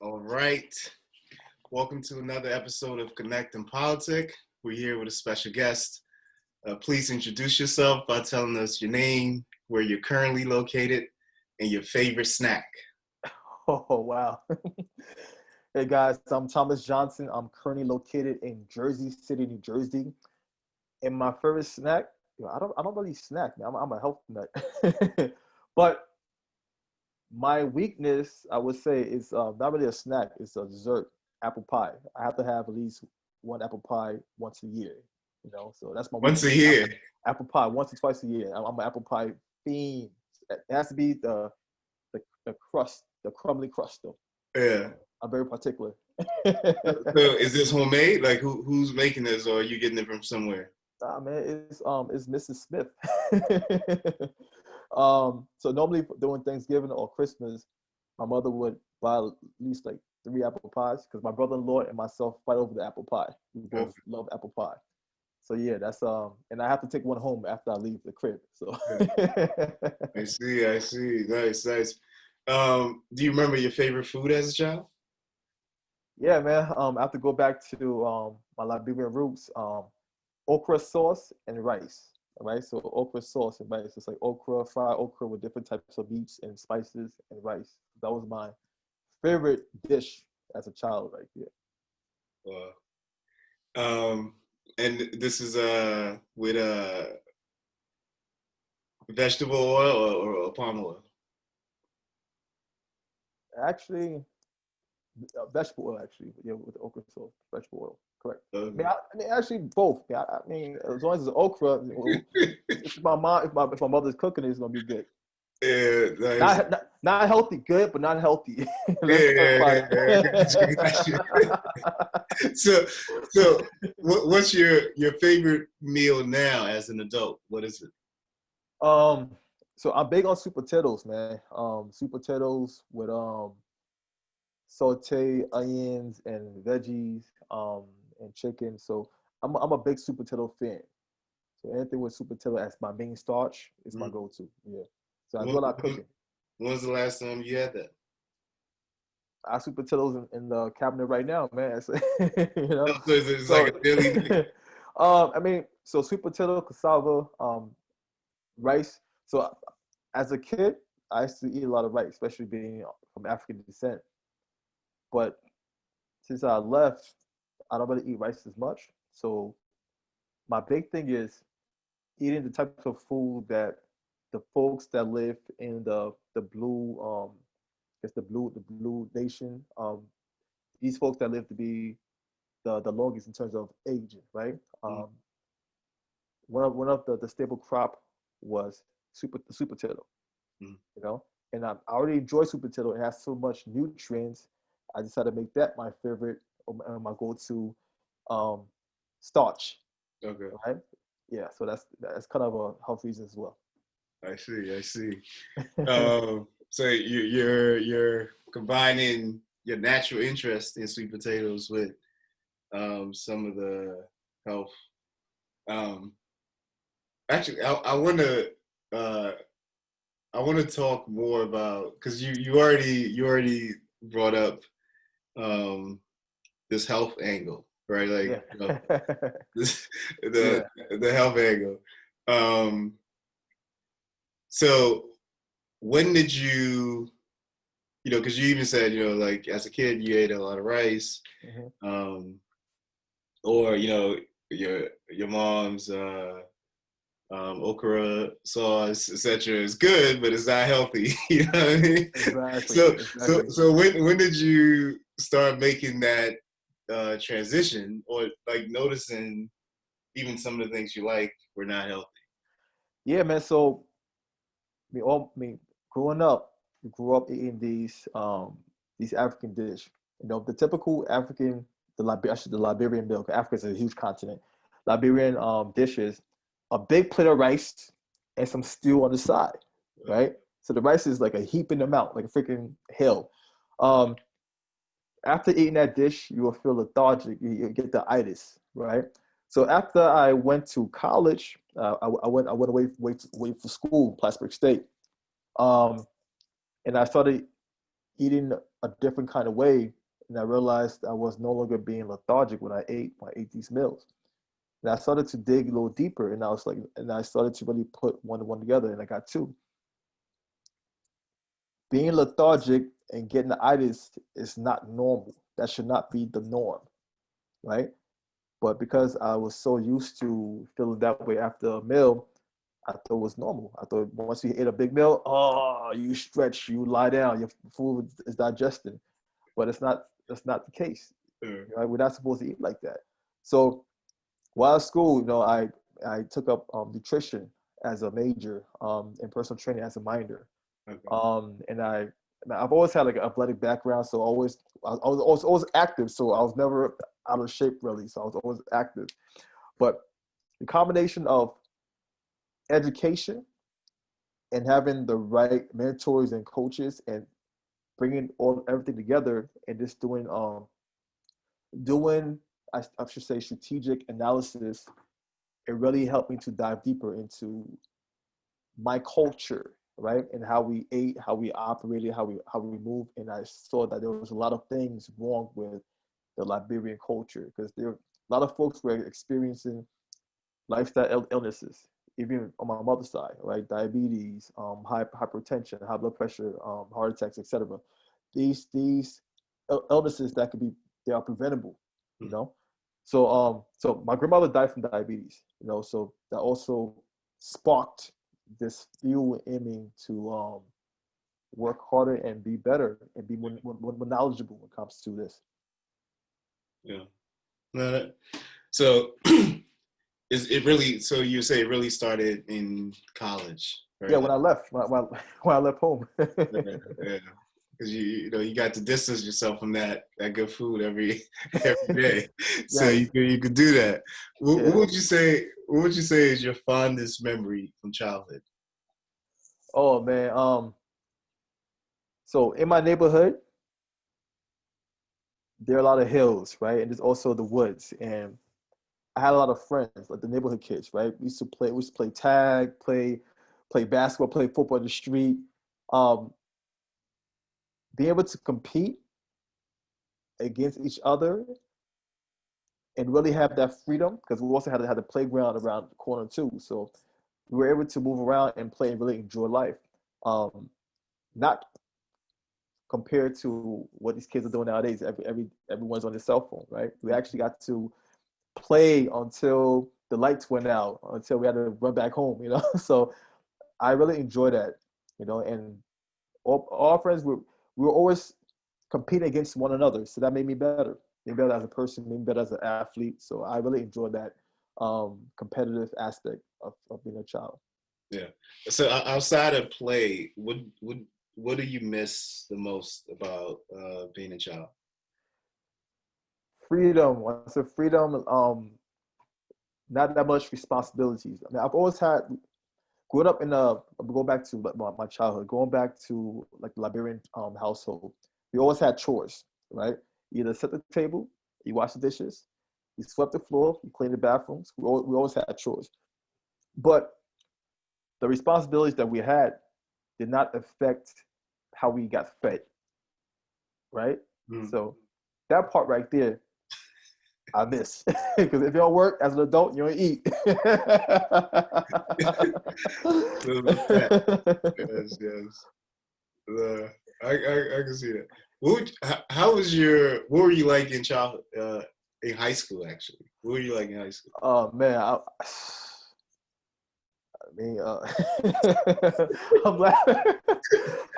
All right. Welcome to another episode of Connect and Politic. We're here with a special guest. Please introduce yourself by telling us your name, where you're currently located, and your favorite snack. Oh, wow. Hey guys, I'm Thomas Johnson. I'm currently located in Jersey City, New Jersey. And my favorite snack, I don't really snack, man. I'm a health nut. But my weakness, I would say, is not really a snack. It's a dessert, apple pie. I have to have at least one apple pie once a year. So that's my Once a weakness. year. Apple pie once or twice a year. I'm an apple pie fiend. It has to be the crust, the crumbly crust though. Yeah. I'm very particular. So is this homemade? Like who's making this, or are you getting it from somewhere? Nah, man, it's Mrs. Smith. So normally during Thanksgiving or Christmas, my mother would buy at least like three apple pies because my brother-in-law and myself fight over the apple pie. We both Okay. love apple pie. So yeah, that's and I have to take one home after I leave the crib. So Yeah. I see. Nice, nice. Do you remember your favorite food as a child? yeah, man. I have to go back to my Liberian roots. Okra sauce and rice. Right, so okra sauce and rice. It's like okra, fried okra with different types of meats and spices and rice. That was my favorite dish as a child, right there. Wow. And this is with vegetable oil or palm oil. Actually, vegetable oil. Actually, yeah, with the okra sauce, vegetable oil. Correct. Okay. I mean, actually both. I mean, as long as it's okra, if my mom, if my mother's cooking it, it's gonna be good. Yeah, nice. Not healthy, good, but not healthy. Let's clarify Yeah. Gotcha. So, what's your favorite meal now as an adult? What is it? um, so I'm big on sweet potatoes, man. Sweet potatoes with saute onions and veggies, and chicken. So I'm a big sweet potato fan. So anything with sweet potato as my main starch is my Mm. go-to. Yeah. So I do When, a lot of when, cooking. when was the last time you had that? I have sweet potatoes in the cabinet right now, man. So, Oh, so it's like So, a daily thing. I mean, so sweet potato, cassava, rice. So as a kid, I used to eat a lot of rice, especially being from African descent. But since I left, I don't really eat rice as much. So my big thing is eating the types of food that the folks that live in the blue it's the blue nation, these folks that live to be the longest in terms of aging, right? Mm, One of the staple crop was the sweet potato, mm. you know, and I already enjoy sweet potato. It has so much nutrients. I decided to make that my favorite, my go-to um, starch, Okay, right? Yeah, so that's kind of a health reason as well. I see. So you're combining your natural interest in sweet potatoes with some of the health. Um, Actually, uh, I want to talk more about because you already brought up um, this health angle, right? Like Yeah. this, Yeah. the health angle. Um, so when did because you even said, like as a kid you ate a lot of rice, Hmm. um, or your mom's okra sauce, etc. is good, but it's not healthy. You know what I mean? Exactly. So when did you start making that transition, or like noticing even some of the things you like were not healthy? Yeah, man. So growing up, we grew up eating these African dish. The typical African, actually the Liberian meal. 'Cause Africa is a huge continent. Liberian dishes, a big plate of rice and some stew on the side, right? So the rice is like a heaping amount, like a freaking hill. Um, After eating that dish, you will feel lethargic. You get the itis, right? So after I went to college, I went away for school, Plattsburgh State, um, and I started eating a different kind of way, and I realized I was no longer being lethargic when I ate these meals. And I started to dig a little deeper, and I started to really put one and one together, and I got two. Being lethargic and getting the itis is not normal. That should not be the norm, right? But because I was so used to feeling that way after a meal, I thought it was normal. I thought once you ate a big meal, oh, you stretch, you lie down, your food is digesting. But it's not. That's not the case. Right? We're not supposed to eat like that. So while at school, I took up nutrition as a major, and personal training as a minor. Okay. I've always had like an athletic background, so I was always active. So I was never out of shape really. So I was always active. But the combination of education and having the right mentors and coaches and bringing all everything together and just doing I should say strategic analysis, it really helped me to dive deeper into my culture, right? And how we ate, how we operated, how we moved. And I saw that there was a lot of things wrong with the Liberian culture because there a lot of folks were experiencing lifestyle illnesses, even on my mother's side, right? Diabetes, hypertension, high blood pressure, heart attacks, etc. These illnesses that could be they are preventable, you know. So my grandmother died from diabetes, so that also sparked this fuel in me to work harder and be better and be more knowledgeable when it comes to this. Yeah. No, so is it really? So you say it really started in college, right? Yeah, when I left, when I left home. Yeah. Because you got to distance yourself from that good food every day, so Yes. you could do that. What, Yeah. what would you say? What would you say is your fondest memory from childhood? Oh man. So in my neighborhood, there are a lot of hills, right? And there's also the woods. And I had a lot of friends, like the neighborhood kids, right? We used to play tag, play basketball, play football in the street. Um, being able to compete against each other and really have that freedom, because we also had the playground around the corner too. So we were able to move around and play and really enjoy life. Um, not compared to what these kids are doing nowadays. Everyone's on their cell phone, right? We actually got to play until the lights went out, until we had to run back home, So I really enjoy that, and all our friends we were always competing against one another. So that made me better as a person, made me better as an athlete. So I really enjoyed that competitive aspect of being a child. Yeah. So outside of play, what do you miss the most about being a child? Freedom. I said freedom, not that much responsibilities. I mean, I've always had growing up in a go back to my childhood, going back to like the Liberian household, we always had chores, right? You either set the table, you wash the dishes, you swept the floor, you cleaned the bathrooms. We always had chores, but the responsibilities that we had did not affect how we got fed, right? Mm. So that part right there, I miss because if you don't work as an adult, you don't eat. Yes, yes. Uh, I can see that. How was what were you like in childhood, in high school, actually? What were you like in high school? Oh man, mean, I'm laughing.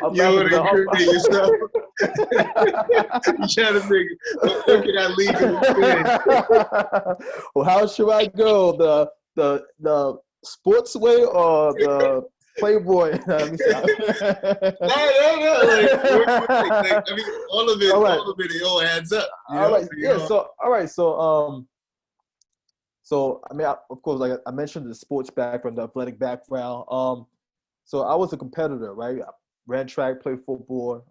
I'm You don't laughing want to because incriminate yourself. You trying to think, what can I legally say? well, how should I go? The sports way or the Playboy? Let me see. No. Like, what do you think? Like, I mean, All right. it all adds up. All right. Yeah. So, all right. So I mean, of course, like I mentioned, the sports background, the athletic background. So I was a competitor, right? I ran track, played football.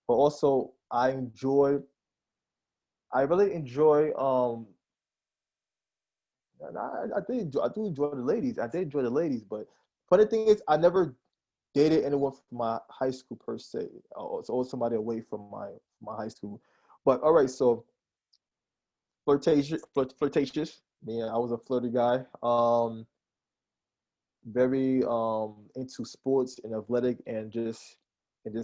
But also I really enjoy. And I do enjoy the ladies. I did enjoy the ladies, but funny thing is, I never dated anyone from my high school per se. It's always somebody away from my high school. But all right, so flirtatious. Yeah, I was a flirty guy. Very into sports and athletic and just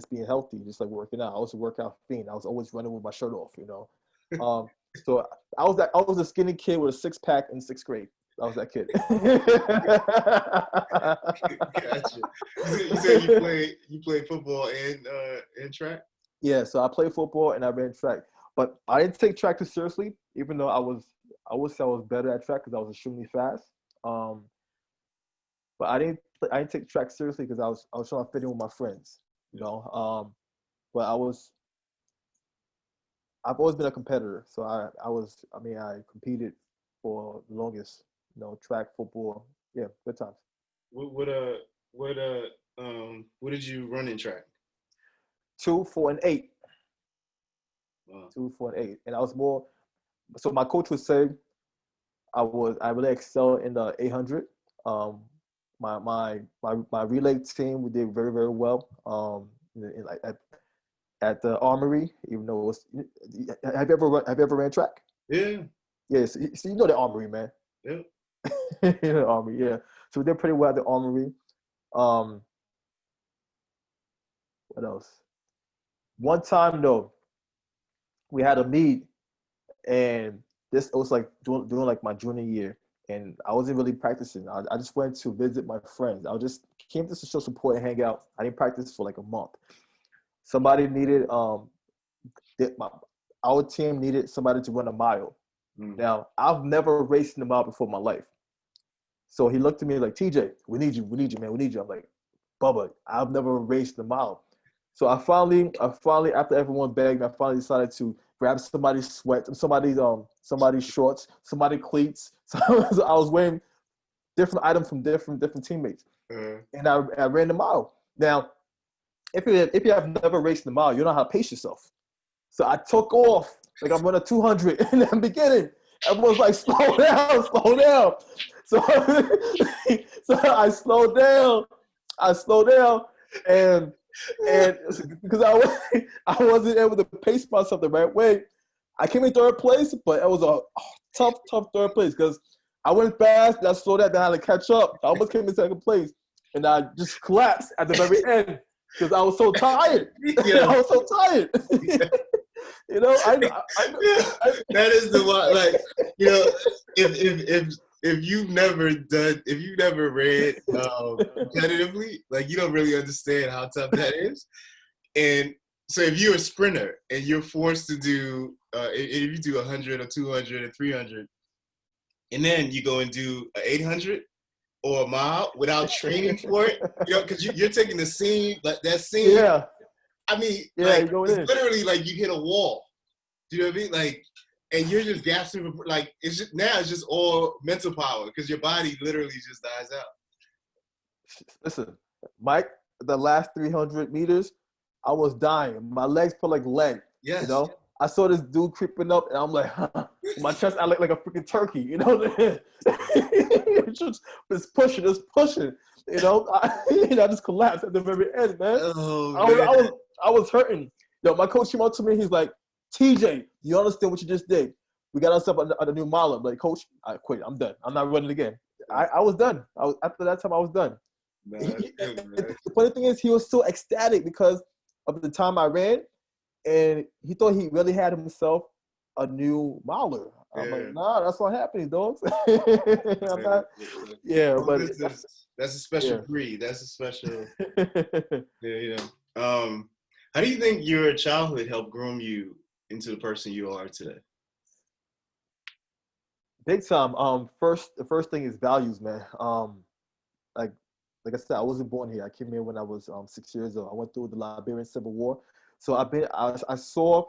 being healthy, just like working out. I was a workout fiend. I was always running with my shirt off, you know. So I was a skinny kid with a six pack in sixth grade. I was that kid. Gotcha. You said you played football and track. Yeah, so I played football and I ran track, but I didn't take track too seriously, even though I would say I was better at track because I was extremely fast. Um, but I didn't take track seriously because I was trying to fit in with my friends, you know. But I've always been a competitor, so I mean I competed for the longest, you know, track, football, yeah, good times. What what what did you run in track? 2, 4, and 8, Wow. 2, 4, and 8, and I was more. So my coach would say I really excel in the 800. Um, my relay team we did very well. Like at the Armory, even though it was. Have you ever ran track? Yeah. Yes, yeah, so you know the Armory, man. Yeah. You know the Armory, yeah. So we did pretty well at the Armory. Um, what else? One time though, we had a meet, and this it was like doing like my junior year, and I wasn't really practicing. I just went to visit my friends. I just came to show support and hang out. I didn't practice for like a month. Somebody needed my, our team needed somebody to run a mile. Mm. Now I've never raced in a mile before in my life. So he looked at me like, TJ, we need you, man, we need you. I'm like, Bubba, I've never raced a mile. So I finally, after everyone begged, I finally decided to grab somebody's sweat, somebody's shorts, somebody's cleats. So I was wearing different items from different teammates, and I ran the mile. Now, if you have never raced the mile, you don't know how to pace yourself. So I took off like I'm running 200 in the beginning. Everyone's like, slow down, slow down. So, so I slowed down, and because I wasn't able to pace myself the right way, I came in third place, but it was a tough third place because I went fast, and I slowed down, then I had to catch up. I almost came in second place, and I just collapsed at the very end because I was so tired. Yeah. I was so tired. You know, That is the one. Like, you know, if if you've never read competitively, like you don't really understand how tough that is. And so if you're a sprinter and you're forced to do if you do 100 or 200 or 300, and then you go and do 800 or a mile without training for it, you know, because you're taking the scene, like that scene. Yeah, I mean, yeah, like you going it's in. literally like you hit a wall. Do you know what I mean? Like, and you're just gasping. Like, it's just now it's just all mental power because your body literally just dies out. Listen, Mike, the last 300 meters, I was dying. My legs felt like lead. You Yes. know, I saw this dude creeping up, and I'm like, my chest, I look like a freaking turkey. You know, just pushing, just pushing. You know, I just collapsed at the very end, man. Oh man. I was hurting. Yo, my coach came up to me. He's like, TJ, you understand what you just did? We got ourselves on the new model. I'm like, coach, I quit. I'm done. I'm not running again. I was done. After that time, I was done. No, that's good, man. The funny thing is, he was so ecstatic because of the time I ran, and he thought he really had himself a new miler. I'm Yeah. like, nah, that's not happening, dogs. I'm not. Yeah, but That's a special yeah. breed. That's a special. Yeah, you know. How do you think your childhood helped groom you into the person you are today? Big time. The first thing is values, man. Like like I said, I wasn't born here. I came here when I was 6 years old. I went through the Liberian Civil War, so I saw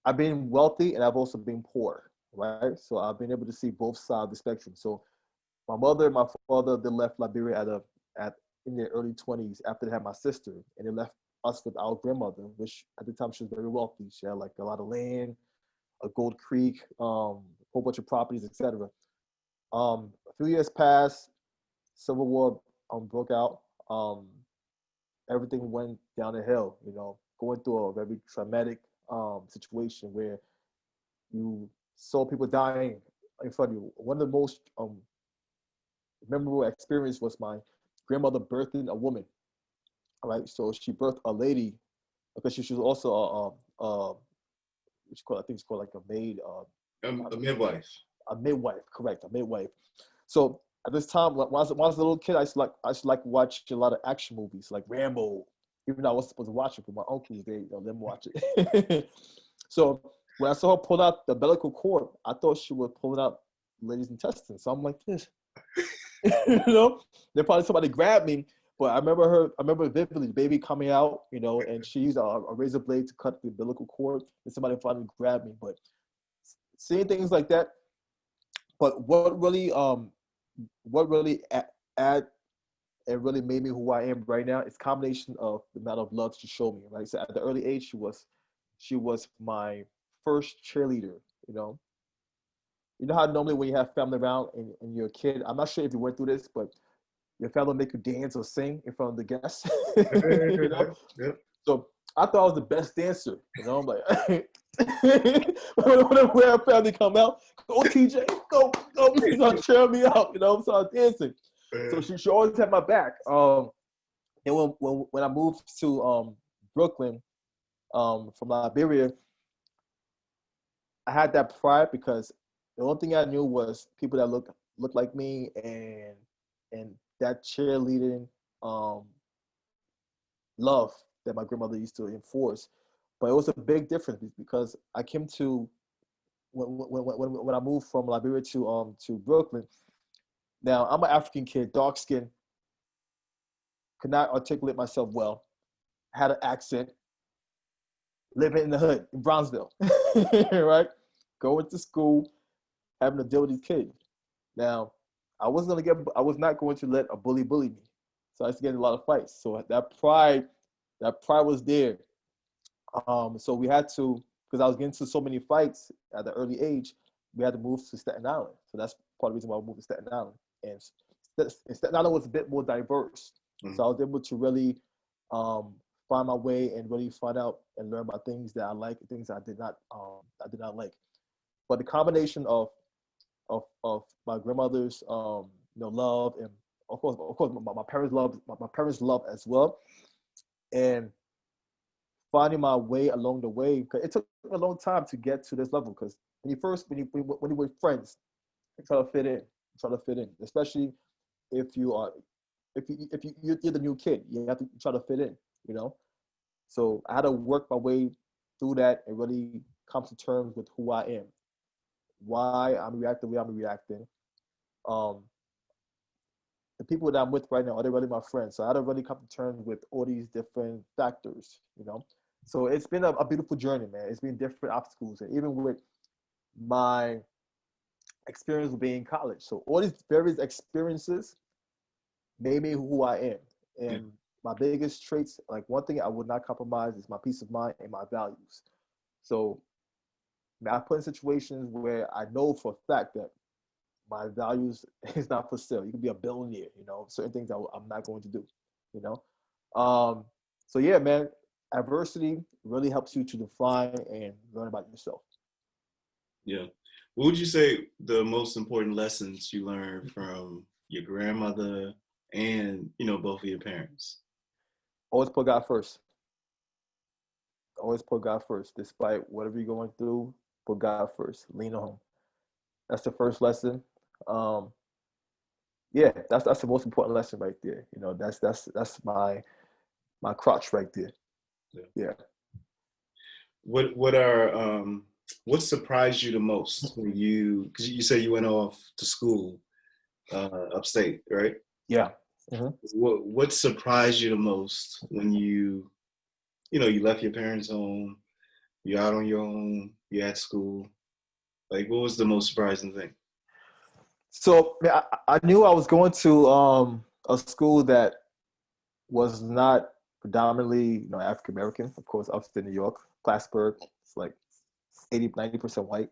I've been wealthy and I've also been poor, right? So I've been able to see both sides of the spectrum. So my mother and my father, they left Liberia at in their early 20s after they had my sister, and they left us with our grandmother, which at the time she was very wealthy. She had like a lot of land, a gold creek, a whole bunch of properties, etc. A few years passed, Civil War broke out. Um, everything went down the hill. Going through a very traumatic situation where you saw people dying in front of you. One of the most memorable experience was my grandmother birthing a woman. All right, so she birthed a lady because she was also which called, I think it's called like a maid, A midwife. a midwife, correct, a midwife. So at this time, when I was a little kid, I used to like watch a lot of action movies like Rambo. Even though I wasn't supposed to watch it, but my uncles let me watch it. So when I saw her pull out the umbilical cord, I thought she was pulling out ladies' intestines. So I'm like, this, you know, they probably somebody grabbed me. But I remember vividly the baby coming out, and she used a razor blade to cut the umbilical cord, and somebody finally grabbed me. But seeing things like that, but what really add and really made me who I am right now is combination of the amount of love she showed me. Right, so at the early age, she was my first cheerleader. You know, you know how normally when you have family around and you're a kid, I'm not sure if you went through this, but your family make you dance or sing in front of the guests. you know, Yep. so I thought I was the best dancer. I'm like, when our family come out, go TJ, go, cheer me up. So I'm dancing. So she always had my back. And when I moved to Brooklyn from Liberia, I had that pride because the only thing I knew was people that looked like me, and that cheerleading um, love that my grandmother used to enforce. But it was a big difference because I came to when I moved from Liberia to Brooklyn. Now I'm an African kid, dark skin, could not articulate myself well, had an accent, living in the hood in Brownsville, right? Going to school, having to deal with these kids. Now, I was not going to let a bully me. So I used to get in a lot of fights. So that pride was there. So we had to, because I was getting into so many fights at the early age, we had to move to Staten Island. So that's part of the reason why we moved to Staten Island. And Staten Island was a bit more diverse. Mm-hmm. So I was able to really find my way and really find out and learn about things that I like and things I did not like. But the combination of my grandmother's love, and of course my parents love as well, and finding my way along the way, because it took a long time to get to this level. Because when you were friends, you try to fit in, especially if you're the new kid, you have to try to fit in, So I had to work my way through that and really come to terms with who I am, why I'm reacting the way I'm reacting. The people that I'm with right now, are they really my friends? So I had to really come to terms with all these different factors. So it's been a beautiful journey, man. It's been different obstacles, and even with my experience with being in college. So all these various experiences made me who I am. And my biggest traits, like one thing I would not compromise, is my peace of mind and my values. So I put in situations where I know for a fact that my values is not for sale. You can be a billionaire, certain things I'm not going to do, you know. So yeah, man, adversity really helps you to define and learn about yourself. Yeah. What would you say the most important lessons you learned from your grandmother and, both of your parents? Always put God first. Always put God first. Despite whatever you're going through, put God first. Lean on Him. That's the first lesson. Yeah, that's the most important lesson right there. That's my crotch right there. Yeah. What surprised you the most when because you say you went off to school upstate, right? Yeah. Mm-hmm. What surprised you the most when you left your parents' home, you're out on your own, you're at school? Like, what was the most surprising thing? So I knew I was going to a school that was not predominantly, African American. Of course, upstate New York, Plattsburgh. It's like 80-90% white.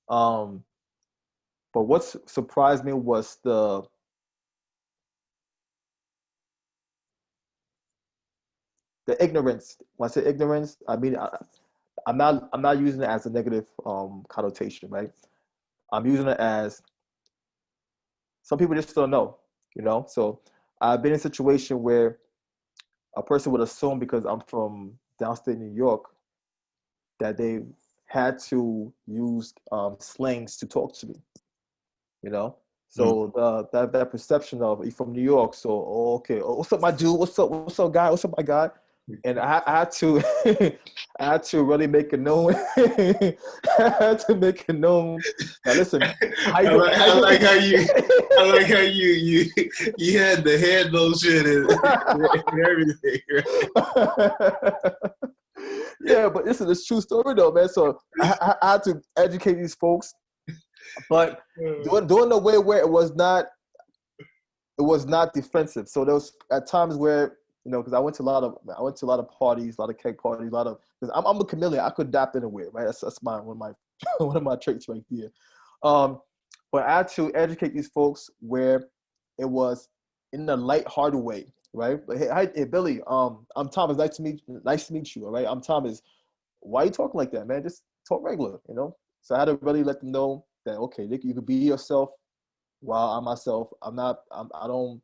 But what surprised me was the ignorance. When I say ignorance, I mean I'm not using it as a negative connotation, right? I'm using it as some people just don't know, you know. So I've been in a situation where a person would assume because I'm from downstate New York that they had to use slangs to talk to me, you know. Mm. So that perception of you from New York, so oh, okay, oh, what's up, my dude? What's up, guy? What's up, my guy? And I had to I had to really make it known. I had to make it known. Now listen, how you doing? I like how you. I like how you had the head motion and everything. Right? Yeah, but this is a true story though, man. So I had to educate these folks, but doing the way where it was not defensive. So there was at times where because I went to a lot of parties, a lot of cake parties, a lot of because I'm a chameleon. I could adapt anywhere, right? That's my one of my one of my traits right there. But I had to educate these folks where it was in a light-hearted way, right? Like, hey, Billy, I'm Thomas. Nice to meet you. All right, I'm Thomas. Why are you talking like that, man? Just talk regular. So I had to really let them know that okay, you could be yourself while I'm myself. I don't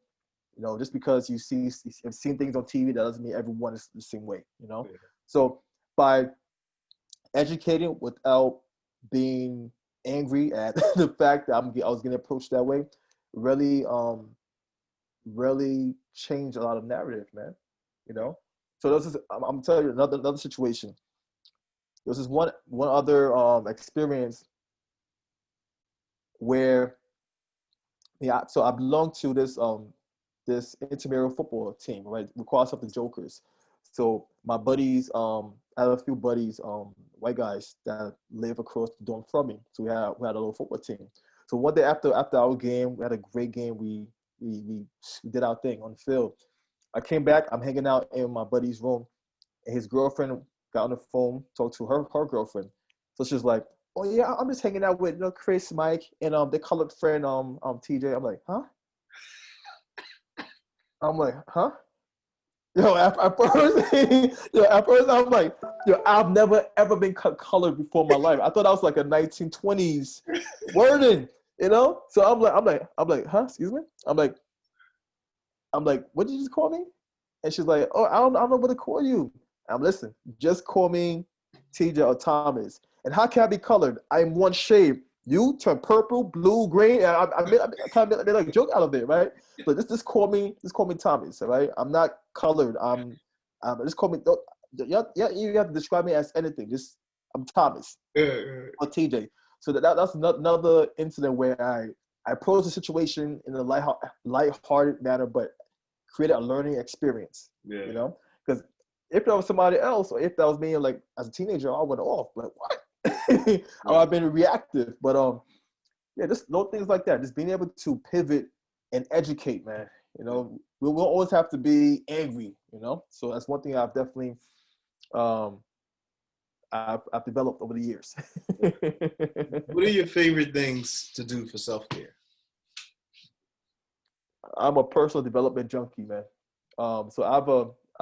just because you've seen things on TV, that doesn't mean everyone is the same way. Yeah. So by educating without being angry at the fact that I was getting approached that way, really, really changed a lot of narrative, man. So this is, I'm telling you another situation. There was this one other experience where so I belong to this intramural football team, right? We call ourselves the Jokers. So my buddies, I have a few buddies, white guys that live across the dorm from me. So we had a little football team. So one day after our game, we had a great game. We did our thing on the field. I came back. I'm hanging out in my buddy's room, and his girlfriend got on the phone, talked to her girlfriend. So she's like, "Oh yeah, I'm just hanging out with Chris, Mike, and their colored friend TJ." I'm like, "Huh?" I'm like, "Huh?" Yo, at first, at first I'm like, I've never ever been colored before in my life. I thought I was like a 1920s wording. So I'm like, huh? Excuse me? I'm like, what did you just call me? And she's like, oh, I don't know what to call you. Listen, just call me TJ or Thomas. And how can I be colored? I'm one shade. You turn purple, blue, green. And I kind of made like a joke out of it, right? But just call me Thomas, all right? I'm not colored. Just call me. Yeah, you have to describe me as anything. Just I'm Thomas or TJ. So that's another incident where I approached the situation in a light-hearted manner, but created a learning experience. Yeah. Because if that was somebody else, or if that was me, like as a teenager, I went off. Like what? Or I've been reactive. But yeah, just little things like that. Just being able to pivot and educate, man. We'll always have to be angry. So that's one thing I've definitely I've developed over the years. What are your favorite things to do for self-care? I'm a personal development junkie, man. So I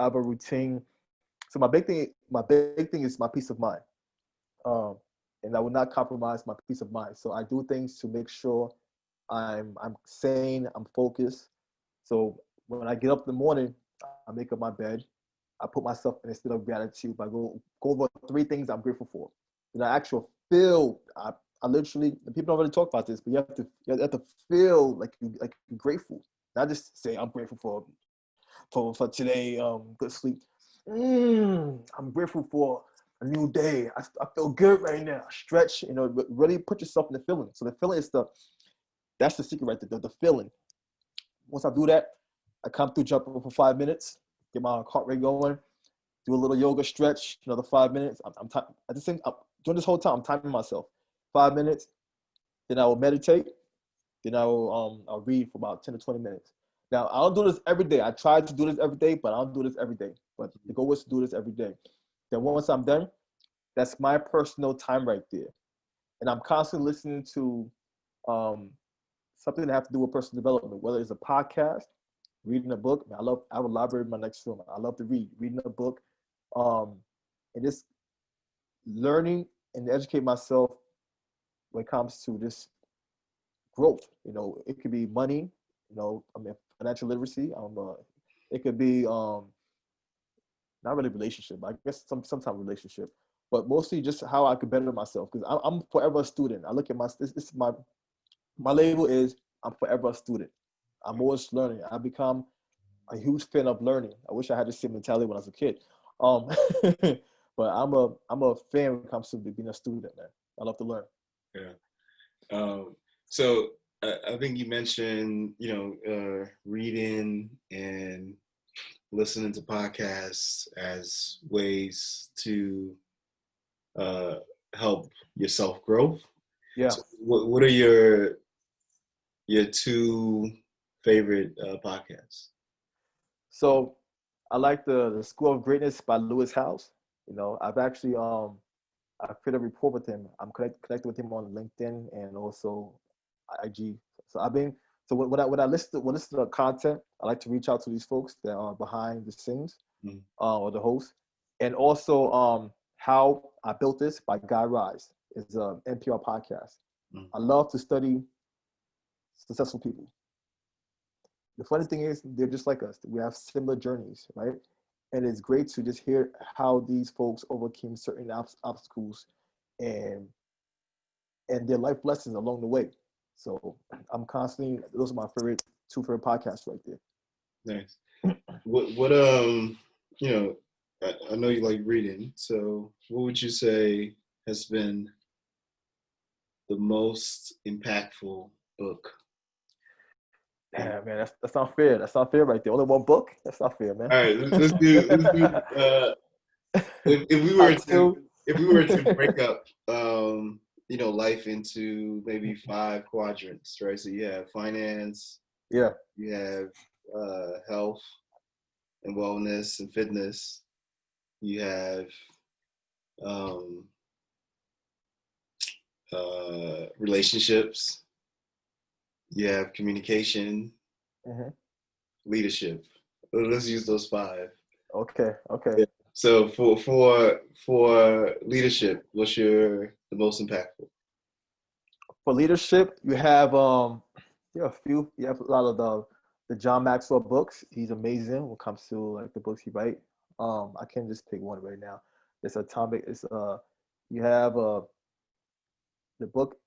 have a routine. So my big thing is my peace of mind. Um, and I will not compromise my peace of mind. So I do things to make sure I'm sane, I'm focused. So when I get up in the morning, I make up my bed. I put myself in a state of gratitude. I go over 3 things I'm grateful for. I actually feel I literally, people don't really talk about this, but you have to feel like you're grateful. Not just say I'm grateful for today, good sleep. I'm grateful for a new day. I feel good right now. Stretch, really put yourself in the feeling. So the feeling is that's the secret right there, the feeling. Once I do that, I come through, jump over for 5 minutes, get my heart rate going, do a little yoga stretch, another 5 minutes. At the same, during this whole time, I'm timing myself. 5 minutes, then I will meditate, then I'll read for about 10 to 20 minutes. Now, I don't do this every day. I try to do this every day, but I don't do this every day. But the goal is to do this every day. Then once I'm done, that's my personal time right there. And I'm constantly listening to something that has to do with personal development, whether it's a podcast, Reading a book, man, I have a library in my next room. I love to reading a book, um, and just learning and educate myself when it comes to this growth. You know, it could be money. You know, I mean financial literacy. It could be not really relationship. I guess sometimes relationship, but mostly just how I could better myself. Because I'm forever a student. I look at this is my label is I'm forever a student. I'm always learning. I become a huge fan of learning. I wish I had the same mentality when I was a kid. Um, but I'm a fan when it comes to being a student, man. I love to learn. Yeah. So I think you mentioned, reading and listening to podcasts as ways to uh, help your self growth. Yeah. So what are your two favorite podcasts? So I like the School of Greatness by Lewis House. You know, I've actually I created a report with him. I'm connected with him on LinkedIn and also IG. So I've been so when I listen to the content, I like to reach out to these folks that are behind the scenes Mm. or the host, and also How I Built This by Guy Rise is a NPR podcast. Mm. I love to study successful people. The funny thing is, they're just like us. We have similar journeys, right? And it's great to just hear how these folks overcame certain obstacles and their life lessons along the way. So I'm constantly those are my two favorite podcasts right there. Nice. What I know you like reading, so what would you say has been the most impactful book? Yeah, man, that's not fair. That's not fair right there. Only one book? That's not fair, man. All right, let's do if we were Top to two. break up life into maybe five quadrants, right? So you have finance, Yeah. you have health and wellness and fitness, you have um, relationships, you have communication, Mm-hmm. leadership. Let's use those five. Okay. Okay. Yeah. So for leadership, what's the most impactful? For leadership, you have a lot of the John Maxwell books. He's amazing when it comes to like the books he write. I can't just pick one right now. It's Atomic. It's you have the book,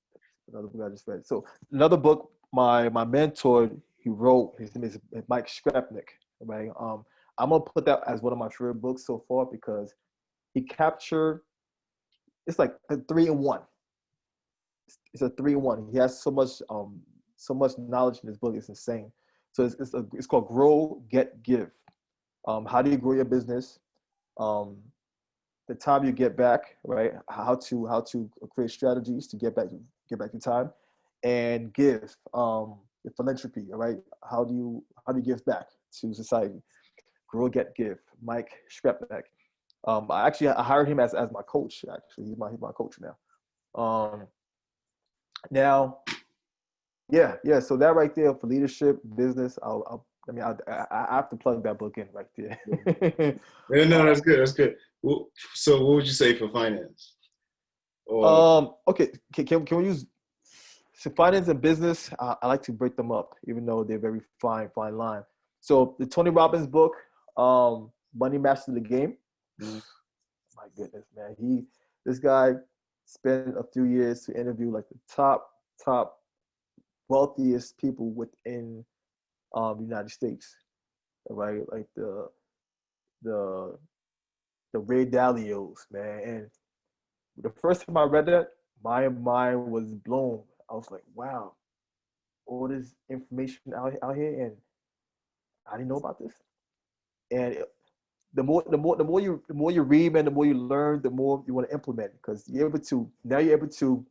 another book I just read. So another book my mentor he wrote. His name is Mike Skrepnik. Right. I'm gonna put that as one of my favorite books so far because he captured. It's like a 3-in-1. It's a 3-in-1. He has so much knowledge in this book. It's insane. So it's called Grow, Get, Give. How do you grow your business? The time you get back, right? How to create strategies to get back your time, and give. The philanthropy, all right? How do you give back to society? Grow, Get, Give. Mike Skrepnek. I hired him as my coach. Actually, he's my coach now. Now, yeah. So that right there for leadership, business, I have to plug that book in right there. Yeah, no, that's good. That's good. So what would you say for finance? Or Okay. Can we use so finance and business? I like to break them up, even though they're very fine line. So the Tony Robbins book, Money Master the Game. mm, My goodness, man, this guy spent a few years to interview like the top wealthiest people within the United States, right? Like the Ray Dalios, man. And the first time I read that, my mind was blown. I was like, wow, all this information out here, and I didn't know about this. And the more you read, man, the more you learn, the more you want to implement because you're able to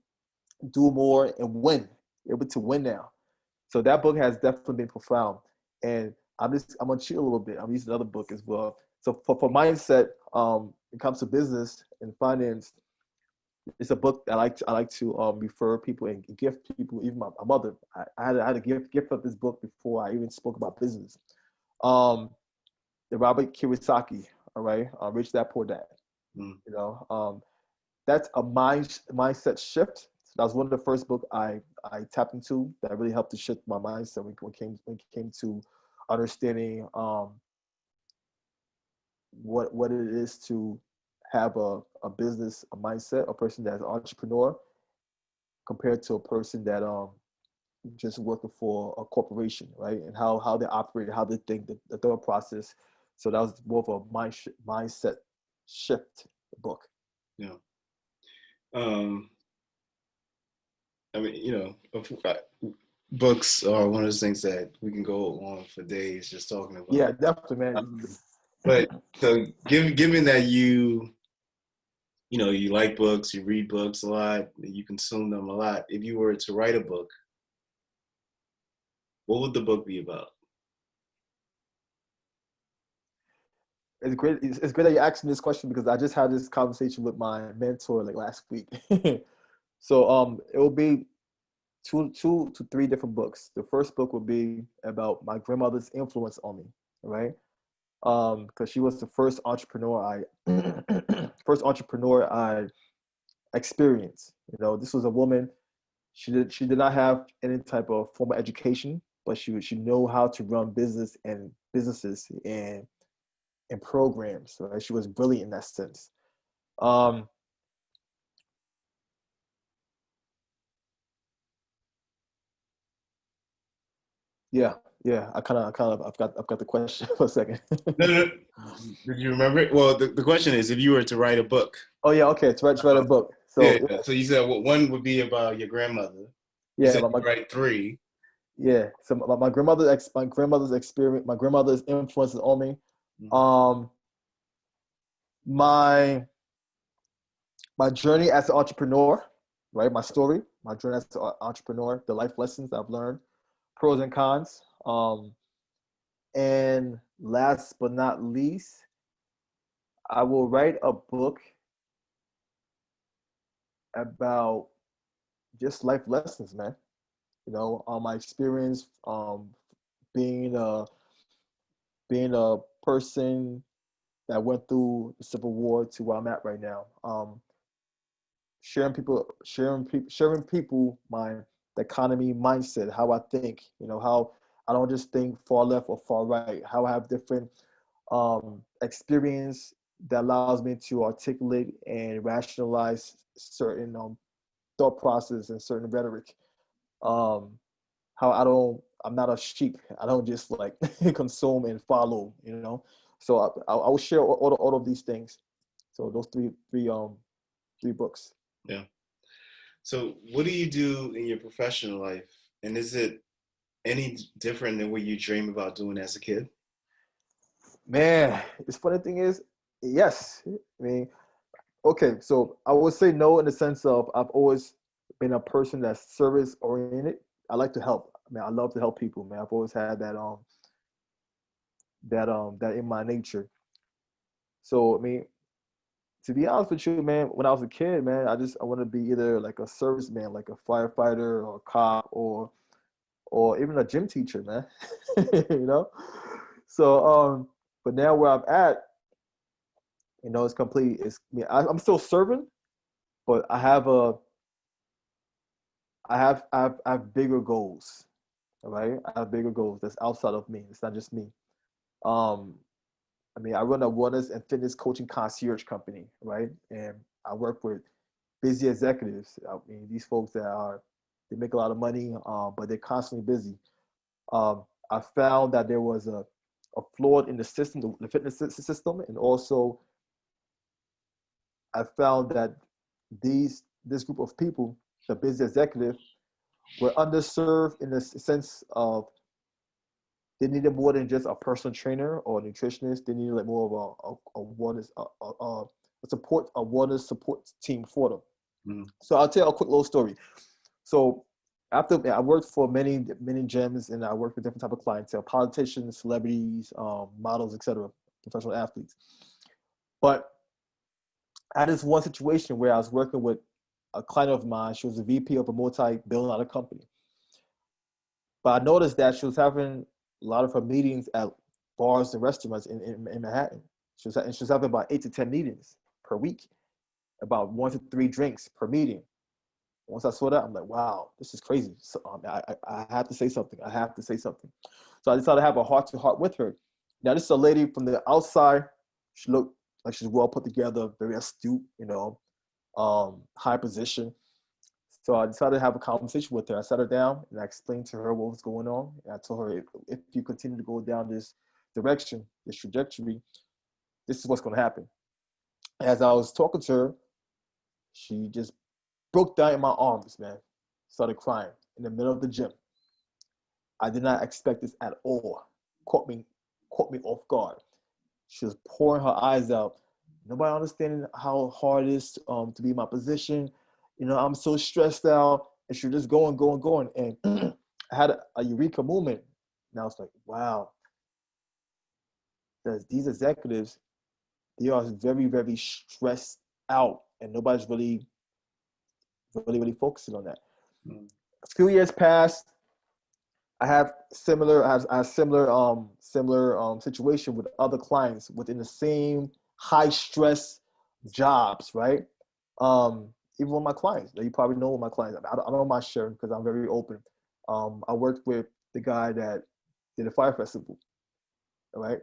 do more and win. You're able to win now. So that book has definitely been profound. And I'm gonna cheat a little bit. I'm using another book as well. So for mindset, it comes to business and finance, it's a book that I like to refer people and gift people. Even my mother, I had to gift up this book before I even spoke about business. Um, the Robert Kiyosaki, all right, Rich Dad Poor Dad. Mm. You know, that's a mindset shift. So that was one of the first book I tapped into that really helped to shift my mindset when it came to understanding what it is to have a business, a mindset, a person that's an entrepreneur compared to a person that just working for a corporation, right? And how they operate, how they think, the thought process. So that was more of a mindset shift book. Yeah. Um, I mean, books are one of those things that we can go on for days just talking about. Yeah, definitely, man. But so, given that you like books, you read books a lot, you consume them a lot. If you were to write a book, what would the book be about? It's great. It's great that you asked me this question because I just had this conversation with my mentor like last week. So it will be two to three different books. The first book will be about my grandmother's influence on me, right? Because she was the first entrepreneur I experienced. You know, this was a woman. She did not have any type of formal education, but she know how to run businesses and programs. Right? She was brilliant in that sense. Um, yeah, yeah. I've got the question for a second. No, no. Did you remember it? Well, the question is, if you were to write a book, Oh yeah, okay. To write a book. yeah. So yeah, So you said one would be about your grandmother. You yeah, said you write three. yeah. So my grandmother's experience, my grandmother's influences on me. Mhm. Um, my my journey as an entrepreneur, right? My story, my journey as an entrepreneur, the life lessons I've learned, pros and cons. And last but not least, I will write a book about just life lessons, man. You know, my experience being a being a person that went through the Civil War to where I'm at right now. Sharing people my the economy mindset, how I think, you know, how I don't just think far left or far right, how I have different experience that allows me to articulate and rationalize certain thought process and certain rhetoric. Um, how I'm not a sheep. I don't just like consume and follow, you know. So I will share all of these things. So those three books. Yeah. So what do you do in your professional life, and is it any different than what you dream about doing as a kid? Man, this funny thing is, yes. I mean, okay, so I would say no in the sense of I've always been a person that's service oriented. I like to help. I mean, I love to help people, man. I've always had that in my nature. So I mean, to be honest with you, man, when I was a kid, man, I want to be either like a serviceman, like a firefighter or a cop or even a gym teacher, man. You know? So but now where I'm at, you know, it's complete. I'm still serving, but I have bigger goals. All right, I have bigger goals that's outside of me. It's not just me. Um, I mean, I run a wellness and fitness coaching concierge company, right? And I work with busy executives. I mean, these folks they make a lot of money, but they're constantly busy. I found that there was a flaw in the system, the fitness system, and also I found that this group of people, the business executive, were underserved in the sense of they needed more than just a personal trainer or a nutritionist. They needed like more of a wellness, a wellness support team for them. Mhm. So I'll tell you a quick little story. So after I worked for many gyms and I worked with different type of clientele, politicians, celebrities, models, etc., professional athletes. But I had this one situation where I was working with a client of mine. She was a VP of a multi-billion-dollar company. But I noticed that she was having a lot of her meetings at bars and restaurants in Manhattan. She was having about 8 to 10 meetings per week, about 1 to 3 drinks per meeting. Once I saw that, I'm like, wow, this is crazy. So, I have to say something. I have to say something. So I decided to have a heart to heart with her. Now, this is a lady from the outside. She looked like she's well put together, very astute, high position. So I decided to have a conversation with her. I sat her down and I explained to her what was going on. And I told her, if you continue to go down this direction, this trajectory, this is what's going to happen. As I was talking to her, she just broke down in my arms, man. Started crying in the middle of the gym. I did not expect this at all. Caught me off guard. She was pouring her eyes out. Nobody understanding how hard it is to be in my position. I'm so stressed out. And she was just going. And I had a eureka moment. And I was like, wow, these executives, they are very, very stressed out. And nobody's really focusing on that. Mm. A few years passed. I have similar situation with other clients within the same high stress jobs, right? Even with my clients, you probably know my clients. I don't mind sharing because I'm very open. I worked with the guy that did the fire festival, right?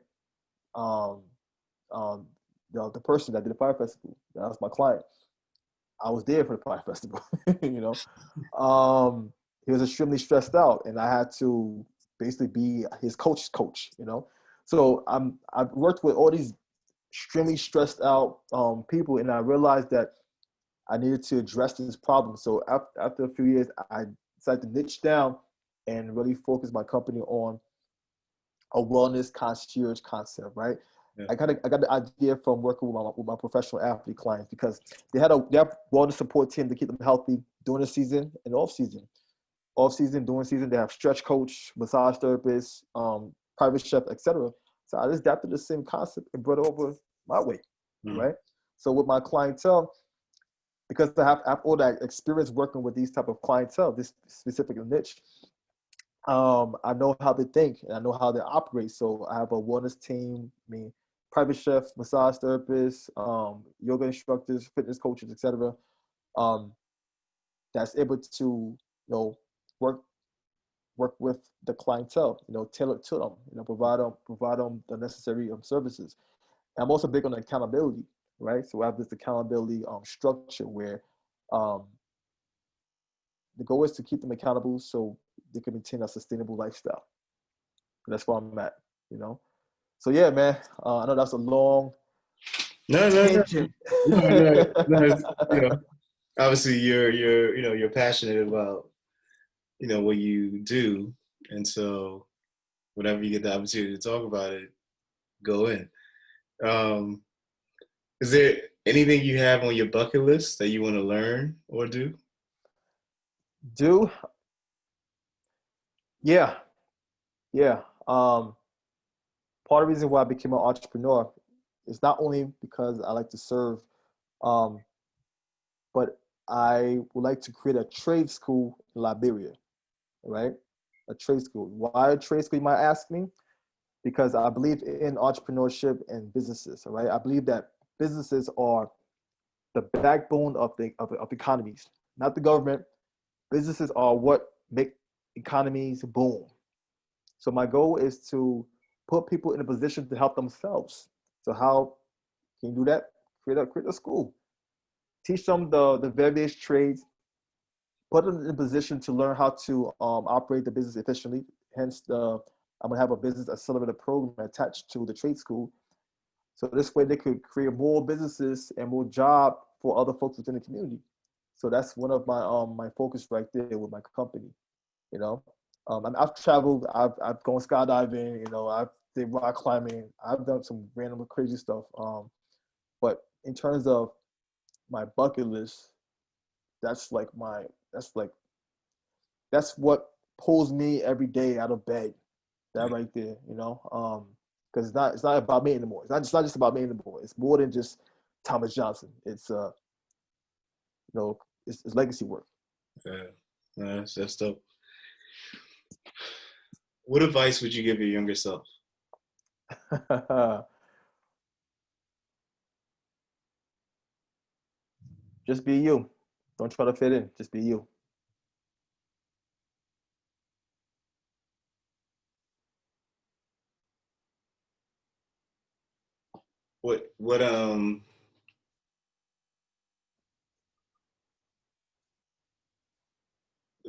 The person that did the fire festival, that was my client. I was there for the fire festival, He was extremely stressed out, and I had to basically be his coach. So I've worked with all these extremely stressed out people, and I realized that I needed to address this problem. So after a few years, I decided to niche down and really focus my company on a wellness concierge concept, right? Yeah. I got the idea from working with my professional athlete clients because they have wellness support team to keep them healthy during the season and off season. Off season, during season, they have stretch coach, massage therapist, private chef, etc. So I just adapted the same concept and brought it over my way, right? So with my clientele, because I have all that experience working with these type of clientele, this specific niche, I know how they think and I know how they operate. So I have a wellness team, private chef, massage therapists, yoga instructors, fitness coaches, etc. That's able to, work with the clientele, tailor to them, provide them the necessary services. And I'm also big on accountability, right? So I have this accountability structure where the goal is to keep them accountable so they can maintain a sustainable lifestyle. That's where I'm at, So yeah, man, I know that's a long tangent. No. Obviously you're passionate about what you do, and so whenever you get the opportunity to talk about it, go in. Is there anything you have on your bucket list that you want to learn or do? Yeah. Part of the reason why I became an entrepreneur is not only because I like to serve, but I would like to create a trade school in Liberia, right? A trade school. Why a trade school, you might ask me? Because I believe in entrepreneurship and businesses, all right? I believe that businesses are the backbone of economies, not the government. Businesses are what make economies boom. So my goal is to put people in a position to help themselves. So how can you do that? Create a school. Teach them the various trades. Put them in a position to learn how to operate the business efficiently. Hence, I'm gonna have a business accelerator program attached to the trade school. So this way, they could create more businesses and more job for other folks within the community. So that's one of my focus right there with my company. I've traveled. I've gone skydiving. I've did rock climbing. I've done some random crazy stuff. But in terms of my bucket list, that's what pulls me every day out of bed. That right there, because it's not about me anymore. It's not just about me anymore. It's more than just Thomas Johnson. It's it's legacy work. Yeah, that's dope. What advice would you give your younger self? Just be you. Don't try to fit in. Just be you. What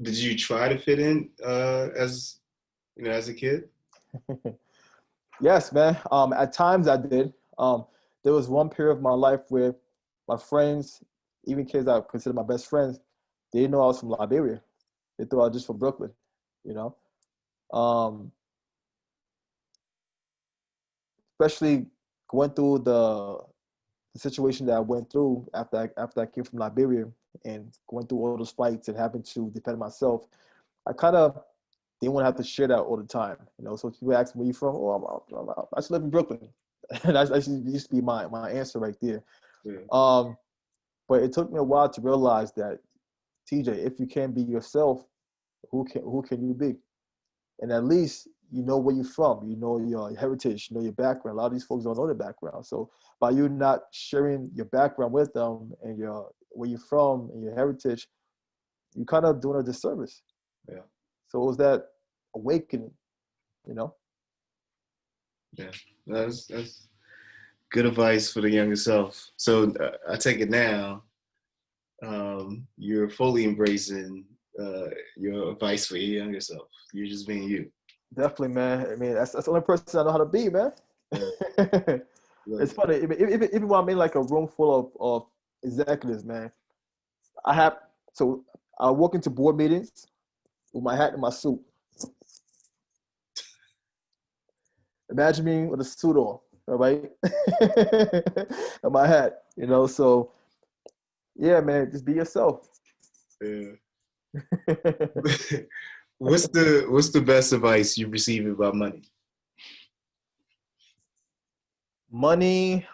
did you try to fit in as as a kid? Yes, man. At times I did. There was one period of my life where my friends, even kids I consider my best friends, they didn't know I was from Liberia. They thought I was just from Brooklyn, you know. Um, Especially going through the situation that I went through after I came from Liberia and going through all those fights and having to defend myself. I kind of didn't want to have to share that all the time, you know. So people ask me where you from. Oh, I just live in Brooklyn, and that used to be my answer right there. Yeah. Um, but it took me a while to realize that TJ, if you can't be yourself, who can you be? And at least you know where you're from, you know your heritage, you know your background. A lot of these folks don't know their background. So by you not sharing your background with them and your where you're from and your heritage, you kind of doing a disservice. Yeah. So it was that awakening, you know. Yeah. That's good advice for the younger self. So I take it now. You're fully embracing your advice for your younger self. You're just being you. Definitely, man. I mean, that's the only person I know how to be, man. Yeah. It's Like, funny. Even when I'm in like a room full of executives, man, I have so I walk into board meetings with my hat and my suit. Imagine me with a suit on, all right, and my hat. You know, so yeah, man, just be yourself. yeah. What's the best advice you've received about money? Money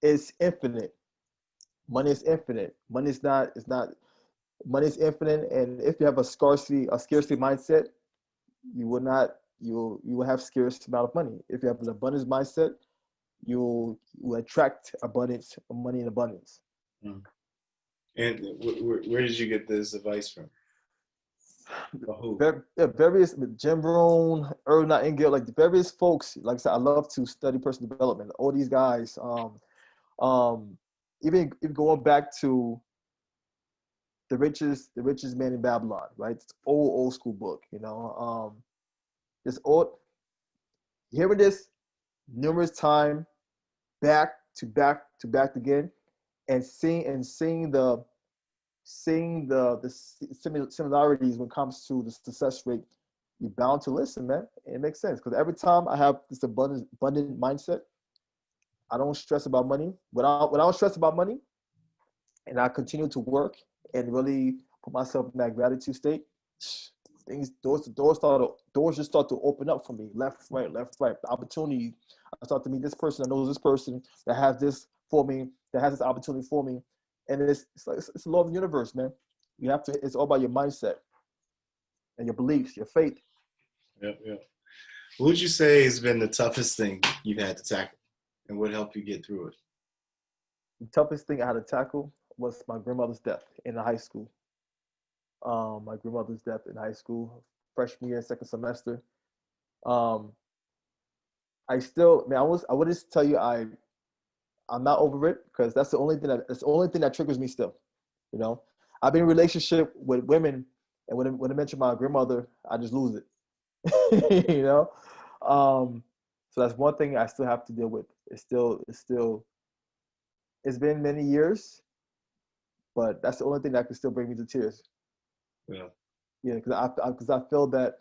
is infinite. Money is infinite. Money is not. It's not. Money is infinite, and if you have a scarcity mindset, you will not. You will have scarce amount of money. If you have an abundance mindset, you will attract abundance, money in abundance. Mm. And where did you get this advice from? Or who? Various Jim Rohn, Earl Nightingale, like the various folks. Like I said, I love to study personal development. All these guys, um, even going back to the richest man in Babylon, right? It's old school book. You know, this old hearing this numerous time, back to back to back again, and seeing the similarities when it comes to the success rate, you're bound to listen, man. And it makes sense because every time I have this abundant mindset, I don't stress about money. When I don't stress about money, and I continue to work and really put myself in that gratitude state, things doors just start to open up for me, left, right, left, right. The opportunity. I start to meet this person. I know this person that has this for me, that has this opportunity for me, and it's like it's the law of the universe, man. You have to. It's all about your mindset and your beliefs, your faith. Yep, yep. What would you say has been the toughest thing you've had to tackle, and what helped you get through it? The toughest thing I had to tackle was my grandmother's death in high school. My grandmother's death in high school, freshman year, second semester. Um, I still, man, I would just tell you I'm not over it because that's the only thing that triggers me still. You know, I've been in a relationship with women, and when I mention my grandmother, I just lose it. You know, so that's one thing I still have to deal with. It's been many years, but that's the only thing that can still bring me to tears. Yeah. Yeah, because I feel that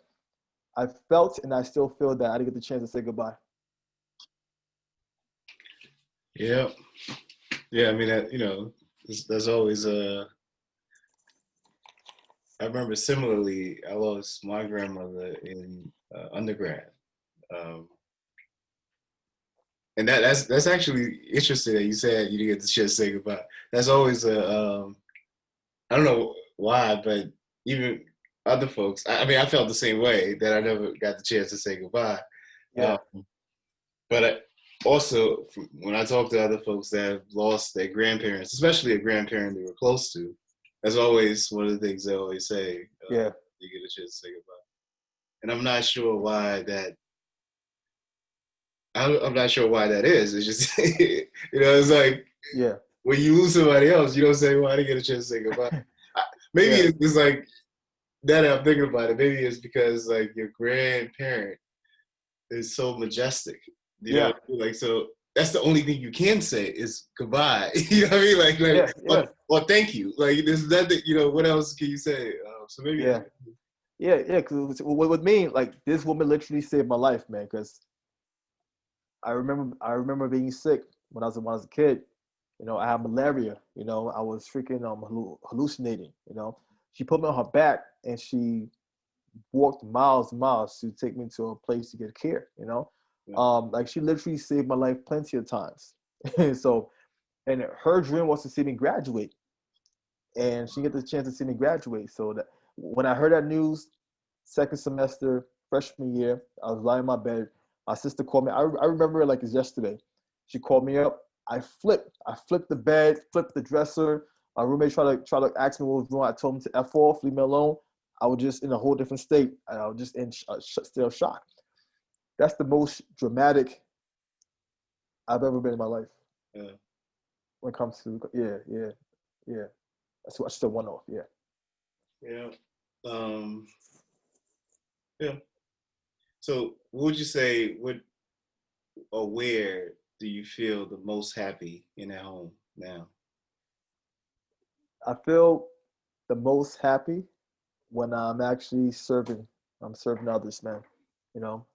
I felt and I still feel that I didn't get the chance to say goodbye. Yeah. Yeah. I mean, there's always a. I remember similarly, I lost my grandmother in undergrad, um, and that's actually interesting that you said you didn't get the chance to say goodbye. That's always a. I don't know why, but even other folks. I mean, I felt the same way that I never got the chance to say goodbye. Yeah, Um, Also, when I talk to other folks that have lost their grandparents, especially a grandparent they were close to, that's always one of the things they always say. Yeah. You get a chance to say goodbye. And I'm not sure why that. I'm not sure why that is. It's just it's like Yeah. when you lose somebody else, you don't say, "Well, I didn't get a chance to say goodbye." Maybe Yeah. it's like that. I'm thinking about it. Maybe it's because like your grandparent is so majestic. Yeah. Like so. That's the only thing you can say is goodbye. You know what I mean? Yeah. Yeah. or thank you. Like there's nothing. What else can you say? So maybe. Yeah. Yeah. Yeah. Because with me, like this woman literally saved my life, man. Because I remember being sick when I was a kid. I had malaria. I was freaking hallucinating. She put me on her back and she walked miles and miles to take me to a place to get care. Yeah. Like she literally saved my life plenty of times. So, and her dream was to see me graduate, and she get the chance to see me graduate. So that when I heard that news, second semester, freshman year, I was lying in my bed. My sister called me. I remember it like it's yesterday. She called me up. I flipped the bed, flipped the dresser. My roommate tried to ask me what was wrong. I told him to F off, leave me alone. I was just in a whole different state. I was just in still shock. That's the most dramatic I've ever been in my life. Yeah. When it comes to yeah. That's what I still one off. Yeah. Yeah. Yeah. So, what would you say? What or where do you feel the most happy in at home now? I feel the most happy when I'm actually serving. I'm serving others, man. You know,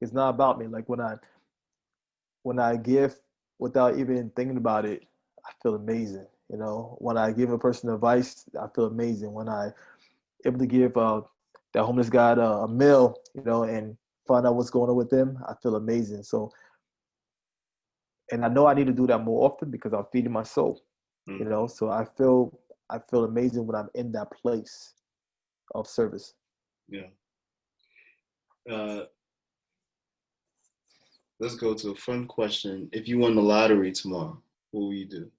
it's not about me. Like when I give without even thinking about it, I feel amazing. When I give a person advice, I feel amazing. When I able to give that homeless guy a meal, and find out what's going on with them, I feel amazing. So, and I know I need to do that more often because I'm feeding my soul. Mm. So I feel amazing when I'm in that place of service. Yeah. Uh, let's go to a fun question. If you won the lottery tomorrow, what will you do?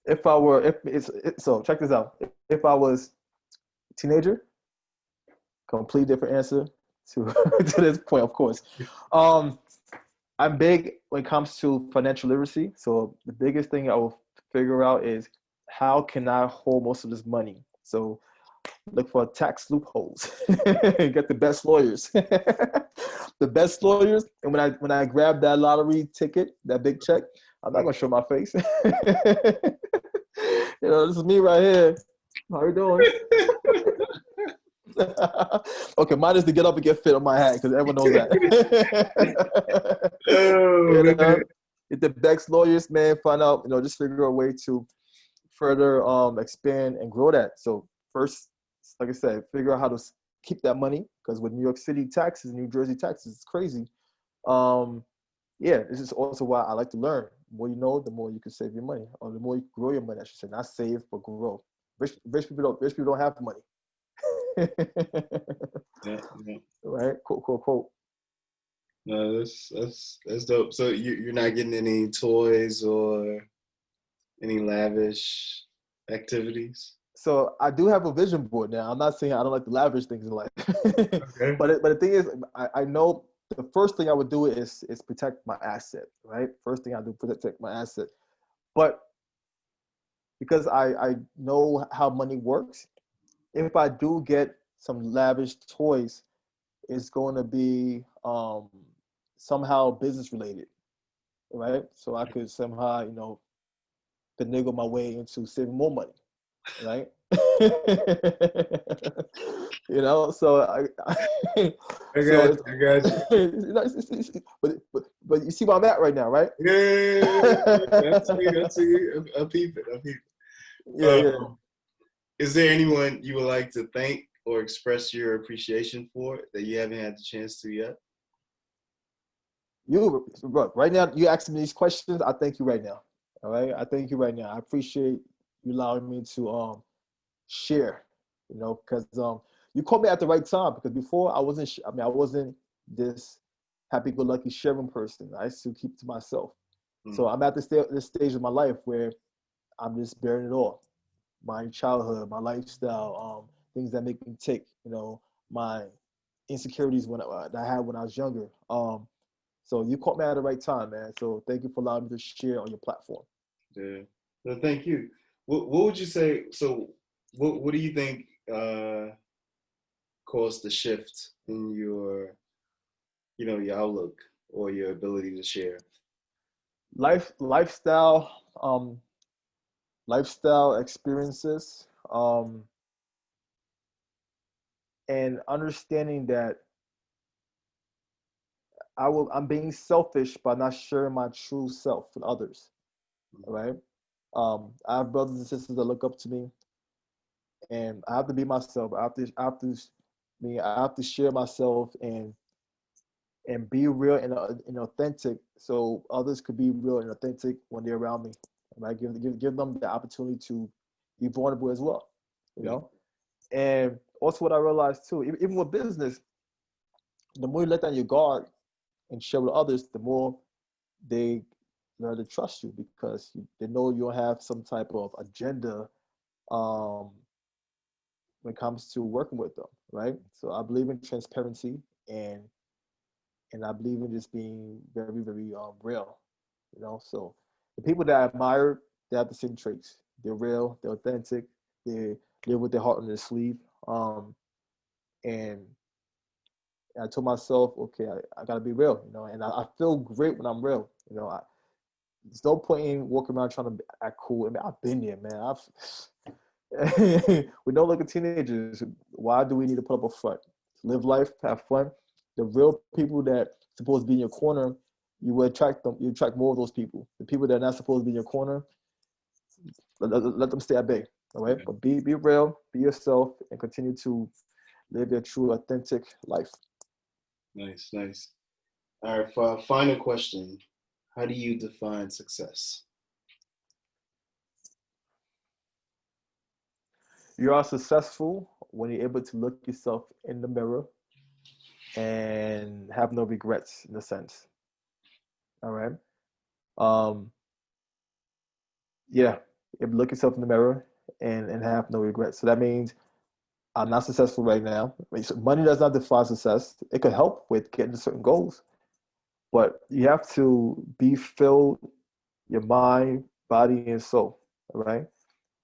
If I were, if it's so, check this out. If I was a teenager, complete different answer to to this point, of course. Um, I'm big when it comes to financial literacy. So the biggest thing I will figure out is how can I hold most of this money. So look for tax loopholes. Get the best lawyers. The best lawyers. And when I grab that lottery ticket, that big check, I'm not gonna show my face. This is me right here. How you doing? Okay, mine is to get up and get fit on my hat because everyone knows that. Oh you man. know, get the best lawyers, man. Find out, just figure a way to further expand and grow that. So first, like I said, figure out how to keep that money because with New York City taxes, New Jersey taxes, it's crazy. Um, yeah, this is also why I like to learn. The more you know, the more you can save your money, or the more you grow your money. I should say, not save but grow. Rich people don't have money. Yeah, yeah. Right? Quote, quote, quote. No, that's dope. So you're not getting any toys or any lavish activities? So I do have a vision board now. I'm not saying I don't like the lavish things in life, Okay. but the thing is, I know the first thing I would do is protect my asset, right? First thing I do protect my asset, but because I know how money works, if I do get some lavish toys, it's going to be somehow business related, right? So I could somehow finagle my way into saving more money, right? So I so got you. I got you. but you see where I'm at right now, right? Yeah, I see. I see. I peep it. I peep it. Yeah, yeah. Is there anyone you would like to thank or express your appreciation for that you haven't had the chance to yet? Bro, right now you asking me these questions. I thank you right now. All right, I thank you right now. I appreciate you allowing me to share. Because you called me at the right time. Because before I wasn't. I wasn't this. happy-go-lucky sharing person. I used to keep it to myself. Mm. So I'm at this stage of my life where I'm just bearing it all. My childhood, my lifestyle, things that make me tick. My insecurities that I had when I was younger. So you caught me at the right time, man. So thank you for allowing me to share on your platform. Yeah. So thank you. What would you say? So what do you think caused the shift in your outlook or your ability to share? Lifestyle, lifestyle experiences, and understanding that I'm being selfish by not sharing my true self with others. All right. I have brothers and sisters that look up to me, and I have to be myself. I have to share myself and be real and authentic, so others could be real and authentic when they're around me. Right? Give them the opportunity to be vulnerable as well. You Yeah. know. And also, what I realized too, even with business, the more you let down your guard and share with others, the more they learn to trust you because they know you'll have some type of agenda um, when it comes to working with them, right? So I believe in transparency and I believe in just being very, very real, So the people that I admire, they have the same traits. They're real, they're authentic, they live with their heart on their sleeve. And I told myself, okay, I gotta be real, and I feel great when I'm real. There's no point in walking around trying to act cool. I mean, I've been there, man. We don't look at teenagers. Why do we need to put up a front? Live life, have fun. The real people that supposed to be in your corner, you will attract them. You attract more of those people. The people that are not supposed to be in your corner, let them stay at bay. All right, but be real, be yourself, and continue to live your true, authentic life. Nice, nice. All right, for our final question, how do you define success? You are successful when you're able to look yourself in the mirror and have no regrets in a sense. All right. Um, yeah, if look yourself in the mirror and have no regrets. So that means I'm not successful right now. I mean, so money does not define success. It could help with getting to certain goals, but you have to be filled, your mind, body, and soul. All right.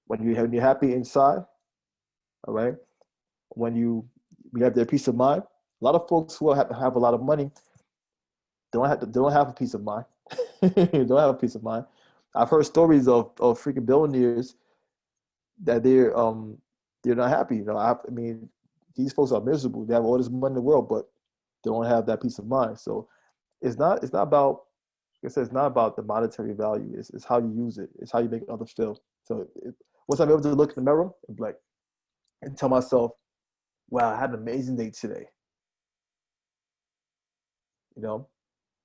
When you're happy inside, all right. When you have their peace of mind. A lot of folks who have a lot of money don't have a peace of mind. Don't have a peace of mind. I've heard stories of freaking billionaires that they're not happy. I mean, these folks are miserable. They have all this money in the world, but they don't have that peace of mind. So it's not about, like I said, it's not about the monetary value. It's how you use it. It's how you make others feel. So once I'm able to look in the mirror and tell myself, wow, I had an amazing day today. You know,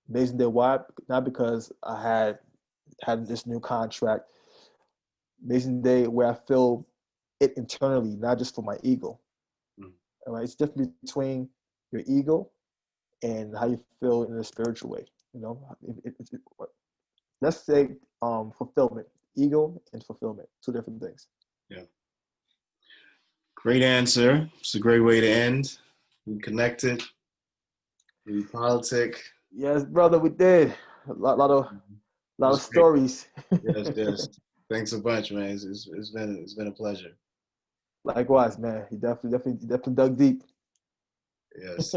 amazing day. Why? Not because I had this new contract. Amazing day where I feel it internally, not just for my ego. Mm. All right, it's different between your ego and how you feel in a spiritual way. Let's say fulfillment, ego and fulfillment, two different things. Yeah. Great answer. It's a great way to end. We connected. We politic. Yes, brother, we did a lot of Great. stories. Yes, yes. Thanks a bunch, man. It's been a pleasure. Likewise, man. He definitely dug deep. Yes.